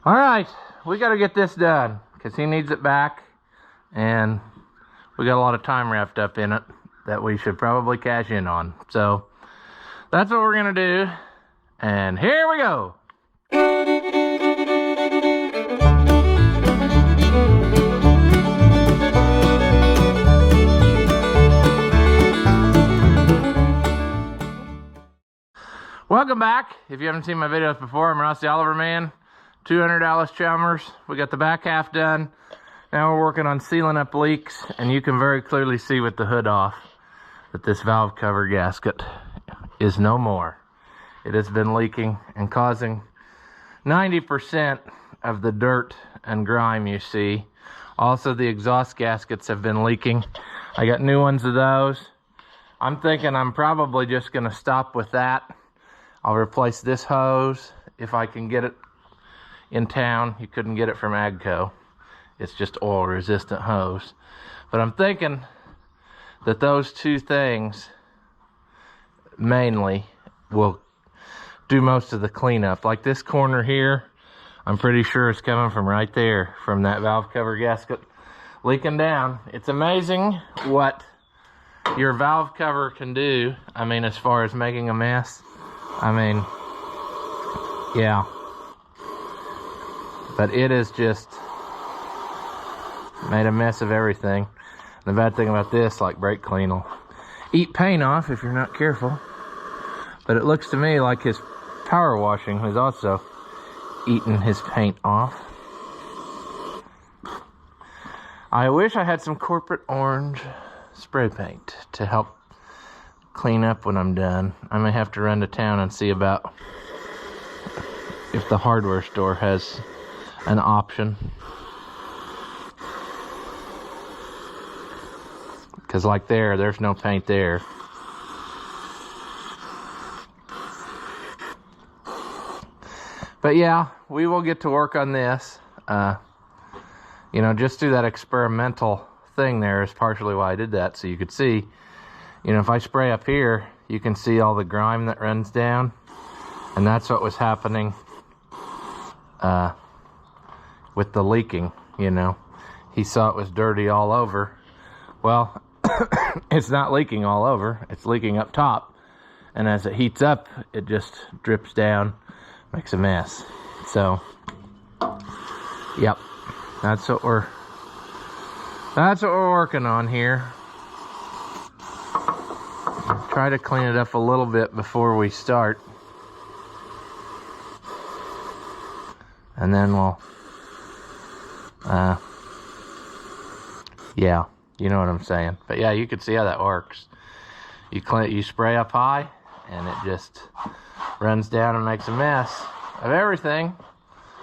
All right, we got to get this done because he needs it back, and we got a lot of time wrapped up in it that we should probably cash in on. So that's what we're gonna do, and here we go. Welcome back. If you haven't seen my videos before, I'm Rusty Oliver Man, 200 Allis Chalmers. We got the back half done. Now we're working on sealing up leaks, and you can very clearly see with the hood off that this valve cover gasket is no more. It has been leaking and causing 90% of the dirt and grime you see. Also, the exhaust gaskets have been leaking. I got new ones of those. I'm thinking I'm probably just gonna stop with that. I'll replace this hose if I can get it in town. You couldn't get it from Agco. It's just oil resistant hose. But I'm thinking that those two things mainly will do most of the cleanup. Like this corner here, I'm pretty sure it's coming from right there, from that valve cover gasket leaking down. It's amazing what your valve cover can do. I mean, as far as making a mess. I mean, yeah. But it is just made a mess of everything. The bad thing about this, like brake clean will eat paint off if you're not careful. But it looks to me like his power washing has also eaten his paint off. I wish I had some corporate orange spray paint to help clean up when I'm done. I may have to run to town and see about if the hardware store has an option. Because like there's no paint there. But yeah, we will get to work on this. You know, just do that experimental thing there is partially why I did that, so you could see. You know, if I spray up here, you can see all the grime that runs down. And that's what was happening with the leaking, you know. He saw it was dirty all over. Well, it's not leaking all over. It's leaking up top. And as it heats up, it just drips down, makes a mess. So, yep, that's what we're working on here. Try to clean it up a little bit before we start. And then we'll, yeah, you know what I'm saying. But yeah, you can see how that works. You spray up high, and it just runs down and makes a mess of everything.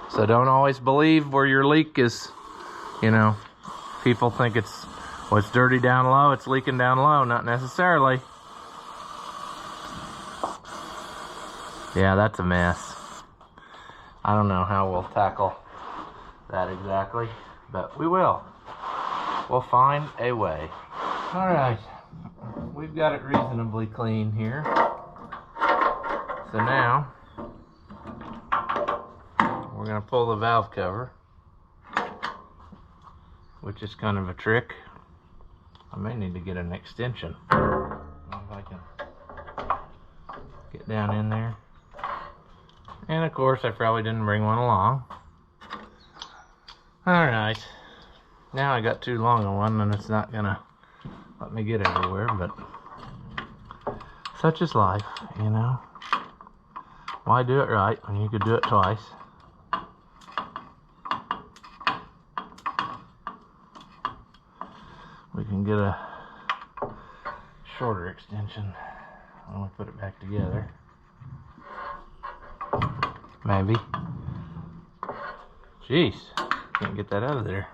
So don't always believe where your leak is, you know. People think it's dirty down low, it's leaking down low. Not necessarily. Yeah, that's a mess. I don't know how we'll tackle that exactly, but we will. We'll find a way. All right, we've got it reasonably clean here. So now, we're gonna pull the valve cover, which is kind of a trick. I may need to get an extension. I don't know if I can get down in there. And of course, I probably didn't bring one along. Alright. Now I got too long a one, and it's not gonna let me get everywhere, but such is life, you know. Why do it right when you could do it twice? We can get a shorter extension when we put it back together. Maybe. Jeez, can't get that out of there.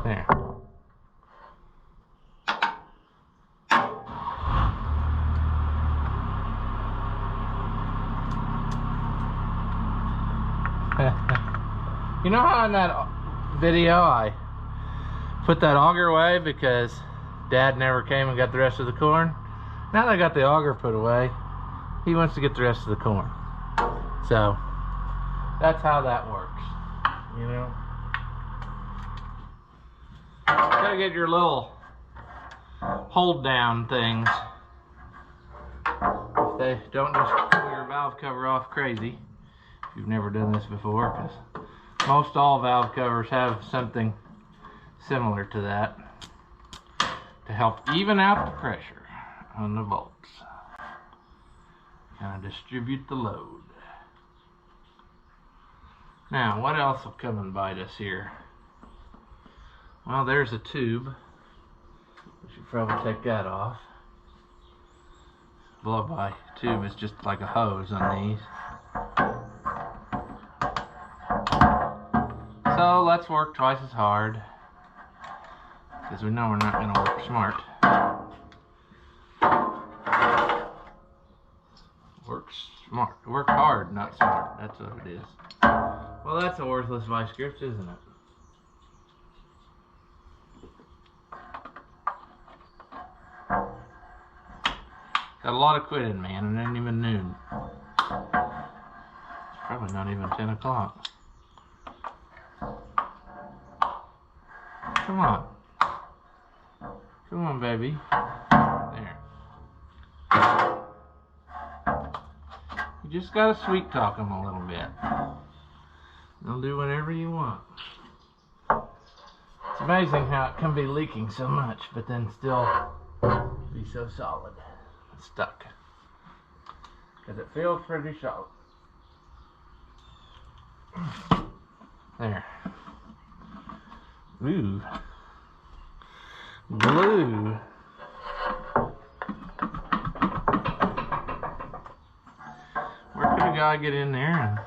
There. You know how in that video I put that auger away because Dad never came and got the rest of the corn. Now that I got the auger put away, he wants to get the rest of the corn. So that's how that works, you know. Gotta get your little hold down things. If they don't just pull your valve cover off crazy, if you've never done this before, because most all valve covers have something similar to that to help even out the pressure on the bolts. Kind of distribute the load. Now, what else will come and bite us here? Well, there's a tube. We should probably take that off. Blow-by tube is just like a hose on these. So let's work twice as hard, because we know we're not going to work smart. Work smart. Work hard, not smart. That's what it is. Well, that's a worthless vice grip, isn't it? Got a lot of quitting, man, and it ain't even noon. It's probably not even 10 o'clock. Come on. Come on, baby. There. You just gotta sweet talk them a little bit. They'll do whatever you want. It's amazing how it can be leaking so much, but then still be so solid. It's stuck. Because it feels pretty solid. There. Ooh. Blue. Where could a guy get in there and...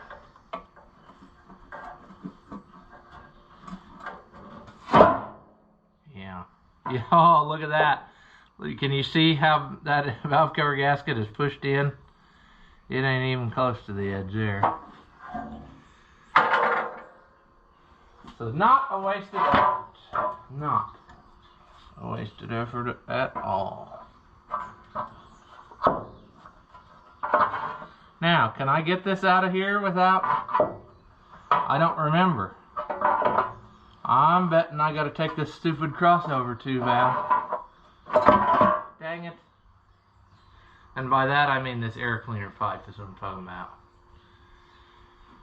Yeah. Yeah, oh, look at that. Can you see how that valve cover gasket is pushed in? It ain't even close to the edge there. So not a wasted effort. Not a wasted effort at all. Now, can I get this out of here without... I don't remember. I'm betting I gotta take this stupid crossover tube out. Dang it. And by that I mean this air cleaner pipe is what I'm talking about.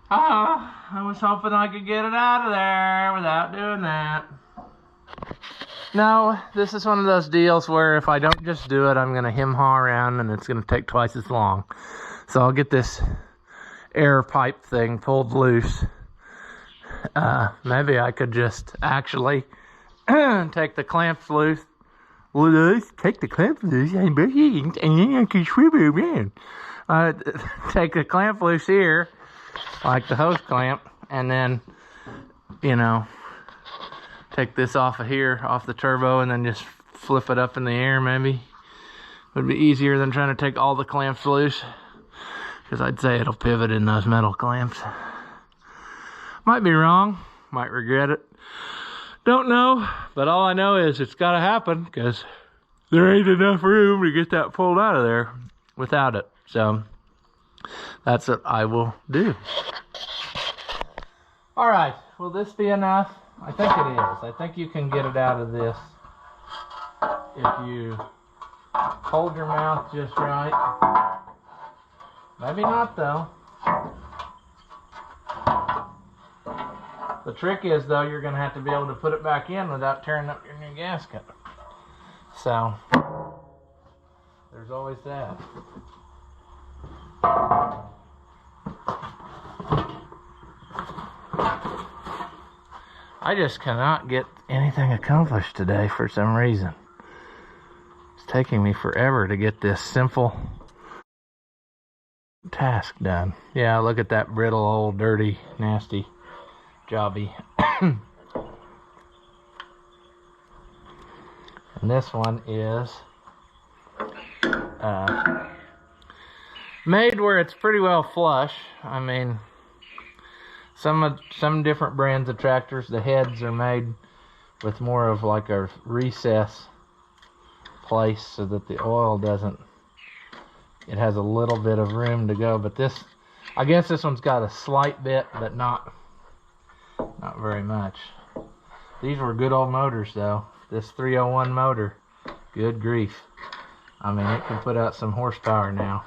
I was hoping I could get it out of there without doing that. No, this is one of those deals where if I don't just do it, I'm going to hem-haw around and it's going to take twice as long. So I'll get this air pipe thing pulled loose. Maybe I could just actually take the clamps loose. Take the clamp loose and then I can swivel around. Take the clamp loose here, like the hose clamp, and then, you know, take this off of here, off the turbo, and then just flip it up in the air. Maybe would be easier than trying to take all the clamps loose, because I'd say it'll pivot in those metal clamps. Might be wrong, might regret it. Don't know, but all I know is it's got to happen, because there ain't enough room to get that pulled out of there without it. So that's what I will do. All right, will this be enough? I think it is. I think you can get it out of this if you hold your mouth just right. Maybe not, though. The trick is, though, you're going to have to be able to put it back in without tearing up your new gasket. So, there's always that. I just cannot get anything accomplished today for some reason. It's taking me forever to get this simple task done. Yeah, look at that brittle, old, dirty, nasty jobby. And this one is made where it's pretty well flush. I mean, some different brands of tractors, the heads are made with more of like a recess place so that the oil doesn't, it has a little bit of room to go. But this, I guess this one's got a slight bit, but not very much. These were good old motors though. This 301 motor, good grief. I mean, it can put out some horsepower now.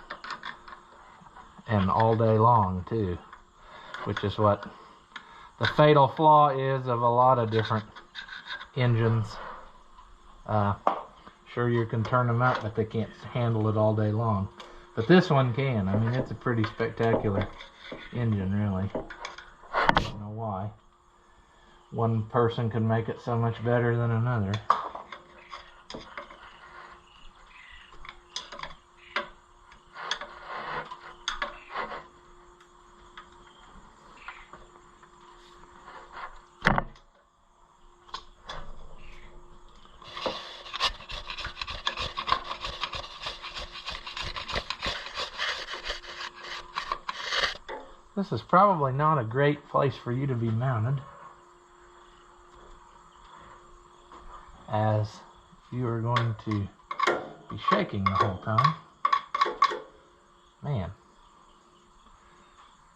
And all day long too. Which is what the fatal flaw is of a lot of different engines. Sure, you can turn them up, but they can't handle it all day long. But this one can. I mean, it's a pretty spectacular engine, really. I don't know why. One person can make it so much better than another. This is probably not a great place for you to be mounted, as you are going to be shaking the whole time. Man,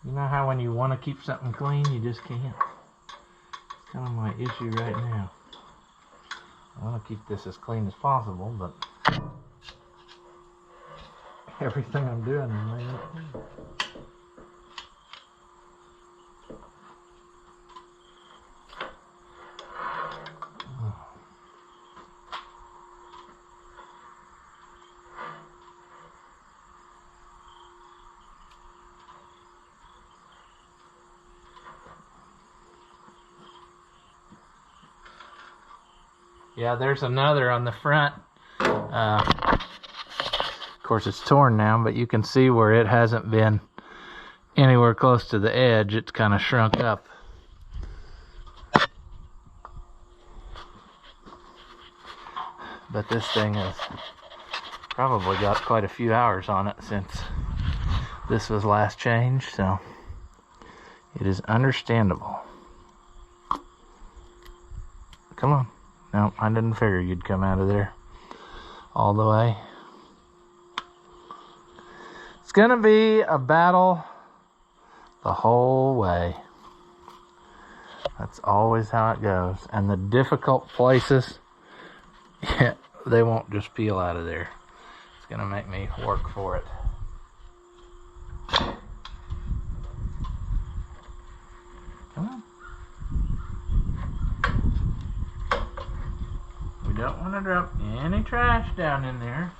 you know how when you want to keep something clean, you just can't? It's kind of my issue right now. I want to keep this as clean as possible, but everything I'm doing is laying it clean. Yeah, there's another on the front. Of course, it's torn now, but you can see where it hasn't been anywhere close to the edge. It's kind of shrunk up. But this thing has probably got quite a few hours on it since this was last changed, so it is understandable. Come on. No, I didn't figure you'd come out of there all the way. It's gonna be a battle the whole way. That's always how it goes. And the difficult places, yeah, they won't just peel out of there. It's gonna make me work for it. Come on. We don't want to drop any trash down in there.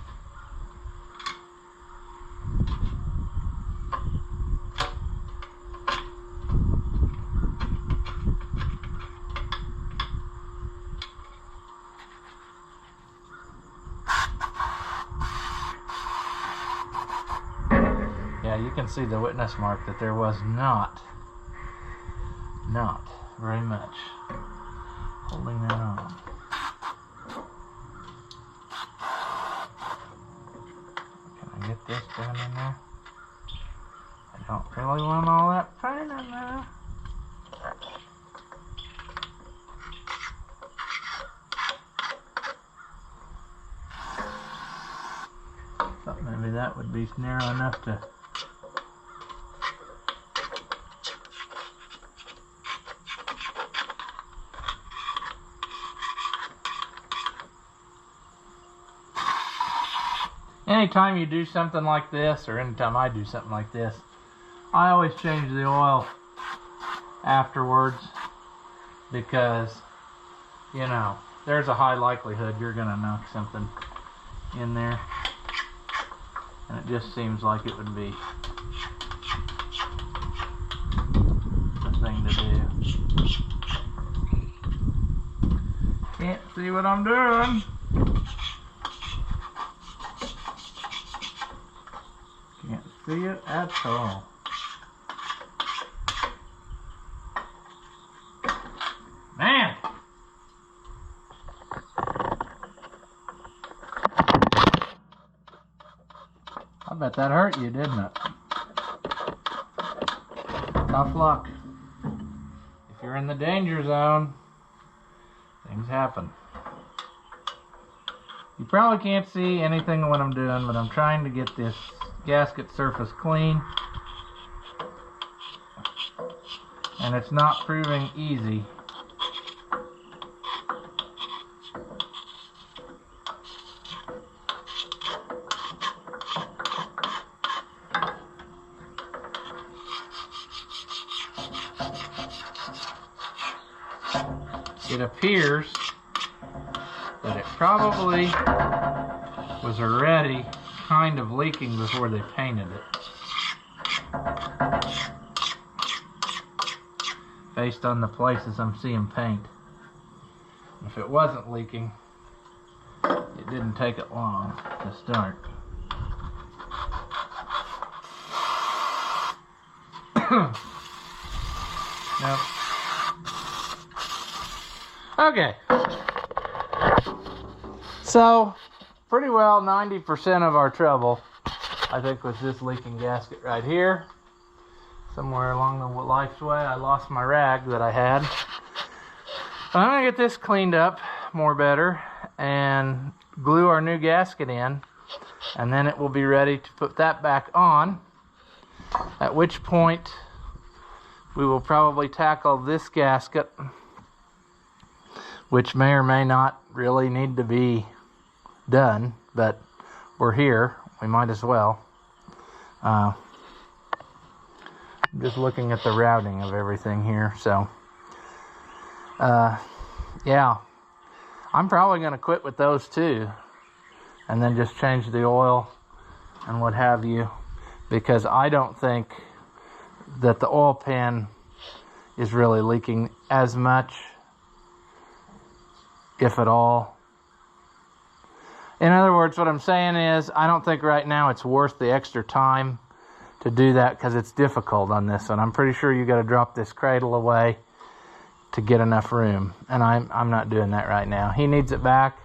Yeah, you can see the witness mark that there was not very much holding that on. Get this down in there. I don't really want all that paint in there. Thought maybe that would be narrow enough to anytime you do something like this, or anytime I do something like this, I always change the oil afterwards, because, you know, there's a high likelihood you're going to knock something in there, and it just seems like it would be the thing to do. Can't see what I'm doing. Can't see it at all. Man! I bet that hurt you, didn't it? Tough luck. If you're in the danger zone, things happen. You probably can't see anything of what I'm doing, but I'm trying to get this gasket surface clean. And it's not proving easy. It appears that it probably was already kind of leaking before they painted it, based on the places I'm seeing paint. If it wasn't leaking, it didn't take it long to start. Nope. Okay. So, pretty well 90% of our trouble, I think, was this leaking gasket right here. Somewhere along the life's way, I lost my rag that I had. But I'm gonna get this cleaned up more better and glue our new gasket in, and then it will be ready to put that back on, at which point we will probably tackle this gasket, which may or may not really need to be done, but we're here, we might as well. I'm just looking at the routing of everything here, so yeah, I'm probably going to quit with those too, and then just change the oil and what have you, because I don't think that the oil pan is really leaking as much, if at all. In other words, what I'm saying is, I don't think right now it's worth the extra time to do that, because it's difficult on this one. I'm pretty sure you got to drop this cradle away to get enough room, and I'm not doing that right now. He needs it back.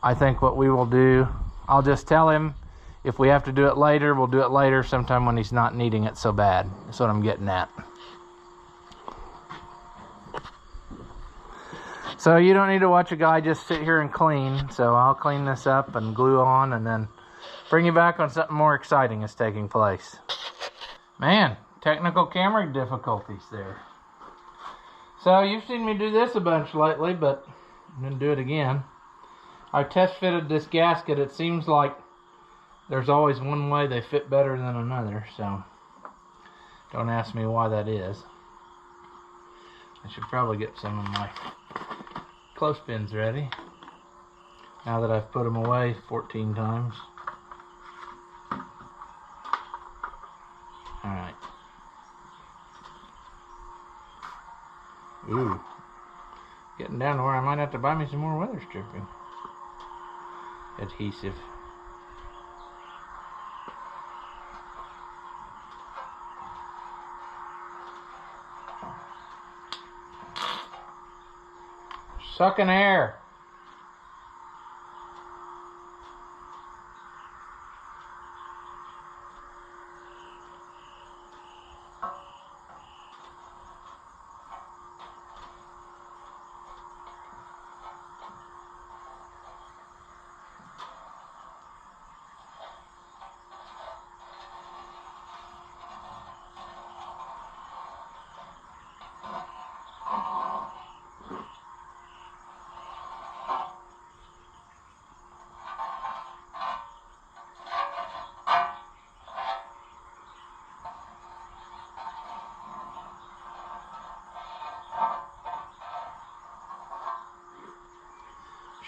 I think what we will do, I'll just tell him if we have to do it later, we'll do it later, sometime when he's not needing it so bad. That's what I'm getting at. So you don't need to watch a guy just sit here and clean. So I'll clean this up and glue on, and then bring you back when something more exciting is taking place. Man, technical camera difficulties there. So you've seen me do this a bunch lately, but I'm gonna do it again. I test fitted this gasket. It seems like there's always one way they fit better than another, so don't ask me why that is. I should probably get some of my clothespins ready now that I've put them away 14 times. Alright. Ooh. Getting down to where I might have to buy me some more weather stripping adhesive. Sucking air.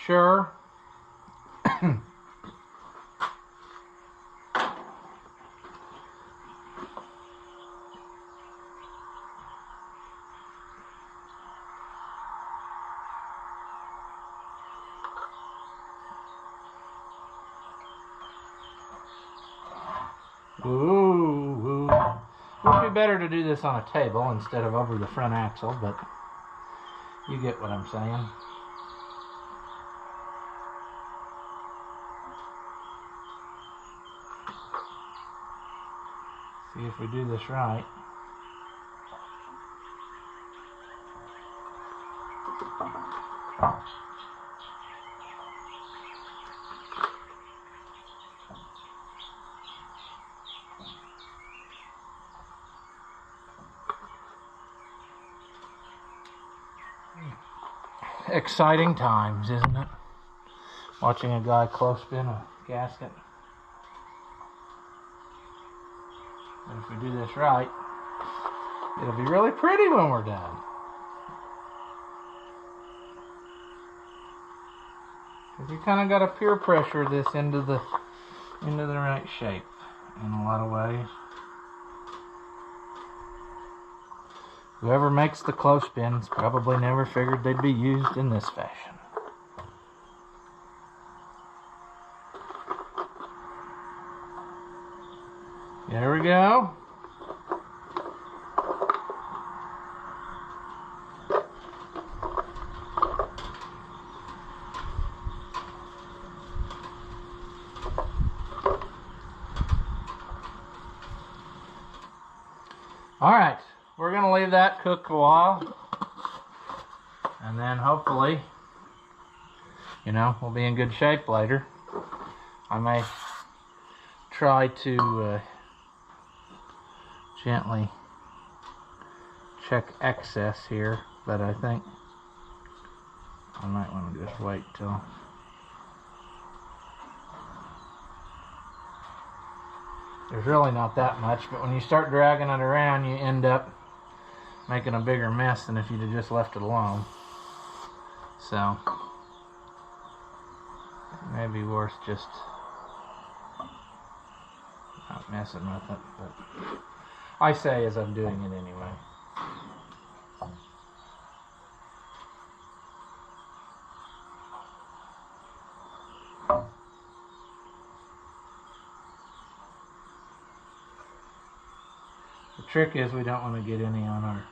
Sure. Ooh. Would be better to do this on a table instead of over the front axle, but you get what I'm saying. See if we do this right. exciting times, isn't it? Watching a guy close spin a gasket. But if we do this right, it'll be really pretty when we're done. Because you kind of got to peer pressure this into the right shape in a lot of ways. Whoever makes the clothespins probably never figured they'd be used in this fashion. There we go. All right, we're gonna leave that cook a while, and then hopefully, you know, we'll be in good shape later. I may try to gently check excess here, but I think I might want to just wait till there's really not that much, but when you start dragging it around, you end up making a bigger mess than if you'd have just left it alone. So, it may be worth just not messing with it, but I say as I'm doing it anyway. The trick is we don't want to get any on our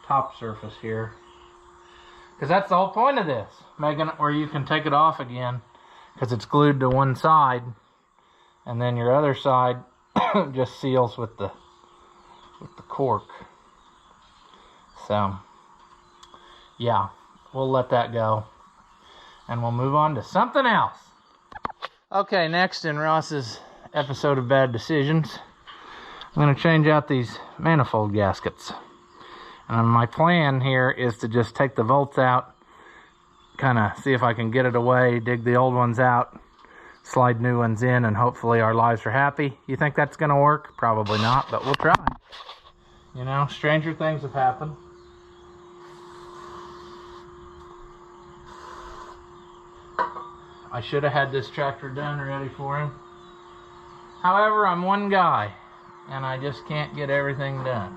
top surface here, because that's the whole point of this, making it where you can take it off again, because it's glued to one side, and then your other side just seals with the cork. So yeah, we'll let that go and we'll move on to something else. Okay, next in Ross's episode of Bad Decisions, I'm going to change out these manifold gaskets. And my plan here is to just take the bolts out, kind of see if I can get it away, dig the old ones out, slide new ones in, and hopefully our lives are happy. You think that's going to work? Probably not, but we'll try. You know, stranger things have happened. I should have had this tractor done ready for him. However, I'm one guy, and I just can't get everything done.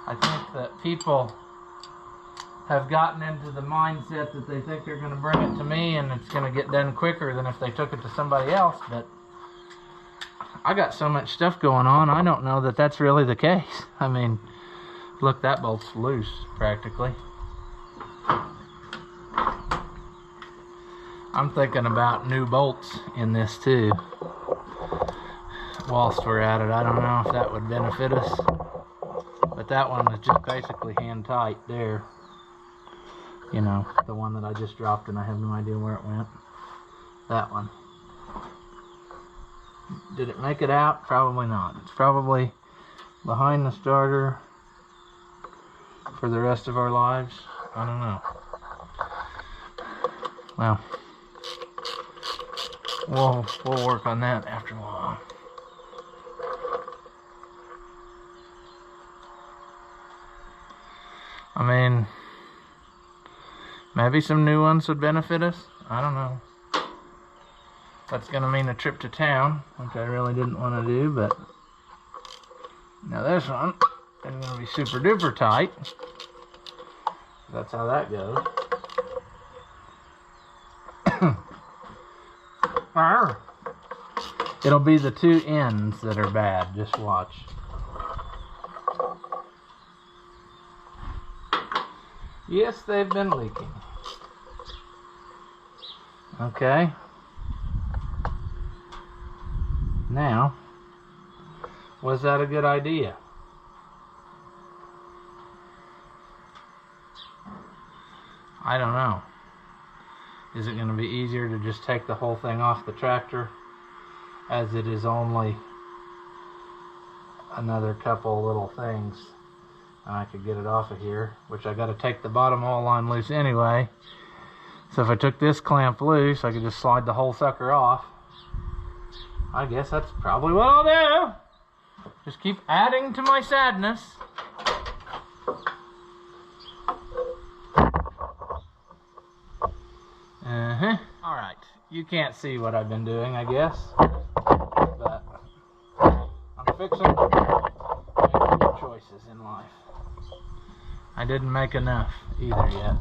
I think that people have gotten into the mindset that they think they're going to bring it to me and it's going to get done quicker than if they took it to somebody else, but I got so much stuff going on, I don't know that that's really the case. I mean, look, that bolt's loose practically. I'm thinking about new bolts in this too. Whilst we're at it, I don't know if that would benefit us, but that one is just basically hand tight there. You know, the one that I just dropped and I have no idea where it went. That one. Did it make it out? Probably not. It's probably behind the starter for the rest of our lives. I don't know. Well, we'll work on that after a while. I mean, maybe some new ones would benefit us. I don't know. That's going to mean a trip to town, which I really didn't want to do, but now this one is going to be super duper tight. That's how that goes. It'll be the two ends that are bad. Just watch. Yes, they've been leaking. Okay. Now, was that a good idea? I don't know. Is it going to be easier to just take the whole thing off the tractor, as it is only another couple little things I could get it off of here, which I got to take the bottom oil line loose anyway. So if I took this clamp loose, I could just slide the whole sucker off. I guess that's probably what I'll do. Just keep adding to my sadness. Alright, you can't see what I've been doing, I guess. But I'm fixing to make good choices in life. I didn't make enough either yet.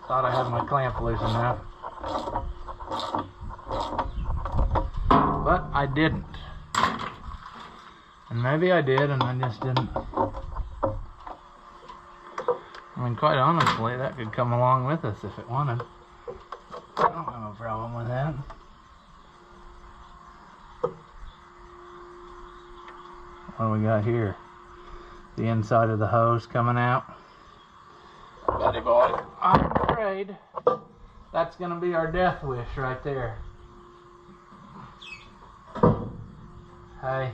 Thought I had my clamp loose enough. But I didn't. And maybe I did and I just didn't. I mean, quite honestly, that could come along with us if it wanted. I don't have a problem with that. What do we got here? The inside of the hose coming out. Buddy boy, I'm afraid that's going to be our death wish right there. Hey.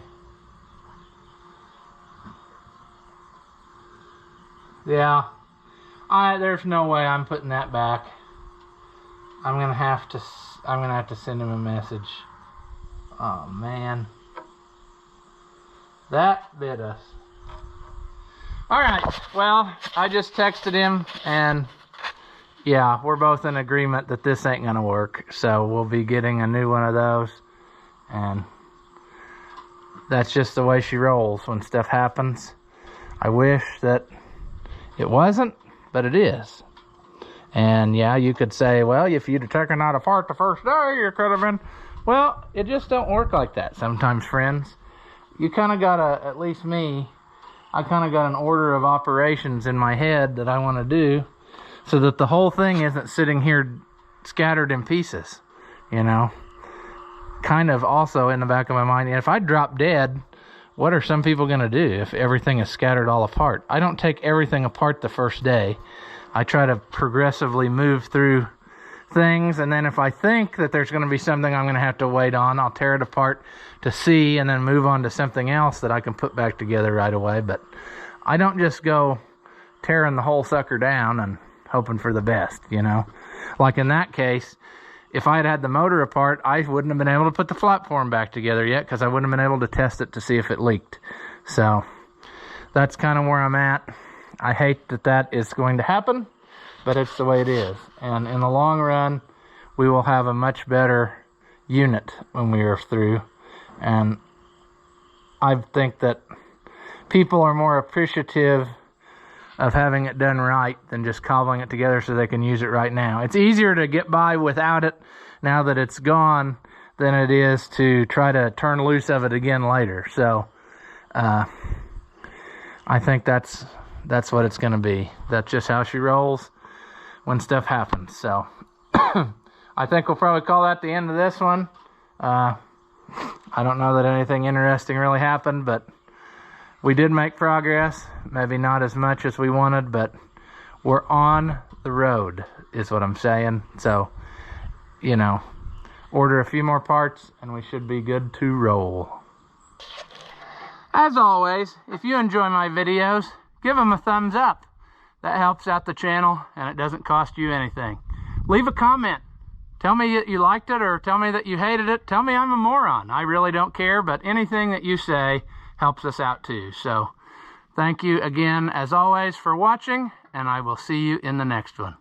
Yeah. There's no way I'm putting that back. I'm gonna have to send him a message. Oh man, that bit us. All right. Well, I just texted him, and yeah, we're both in agreement that this ain't gonna work. So we'll be getting a new one of those, and that's just the way she rolls when stuff happens. I wish that it wasn't, but it is. And yeah, you could say, well, if you'd have taken that apart the first day, you could have been. Well, it just don't work like that sometimes, friends. You kind of gotta, at least me, I kind of got an order of operations in my head that I want to do so that the whole thing isn't sitting here scattered in pieces, you know. Kind of also in the back of my mind, if I drop dead, what are some people going to do if everything is scattered all apart? I don't take everything apart the first day. I try to progressively move through things, and then if I think that there's going to be something I'm going to have to wait on, I'll tear it apart to see and then move on to something else that I can put back together right away. But I don't just go tearing the whole sucker down and hoping for the best, you know. Like in that case, if I had had the motor apart, I wouldn't have been able to put the platform back together yet because I wouldn't have been able to test it to see if it leaked. So that's kind of where I'm at. I hate that that is going to happen, but it's the way it is. And in the long run, we will have a much better unit when we are through. And I think that people are more appreciative of having it done right than just cobbling it together so they can use it right now. It's easier to get by without it now that it's gone than it is to try to turn loose of it again later. So I think that's what it's going to be. That's just how she rolls when stuff happens. So I think we'll probably call that the end of this one. I don't know that anything interesting really happened, but we did make progress. Maybe not as much as we wanted, but we're on the road is what I'm saying. So, you know, order a few more parts and we should be good to roll. As always, if you enjoy my videos, give them a thumbs up. That helps out the channel and it doesn't cost you anything. Leave a comment. Tell me that you liked it or tell me that you hated it. Tell me I'm a moron. I really don't care, but anything that you say helps us out too. So thank you again, as always, for watching, and I will see you in the next one.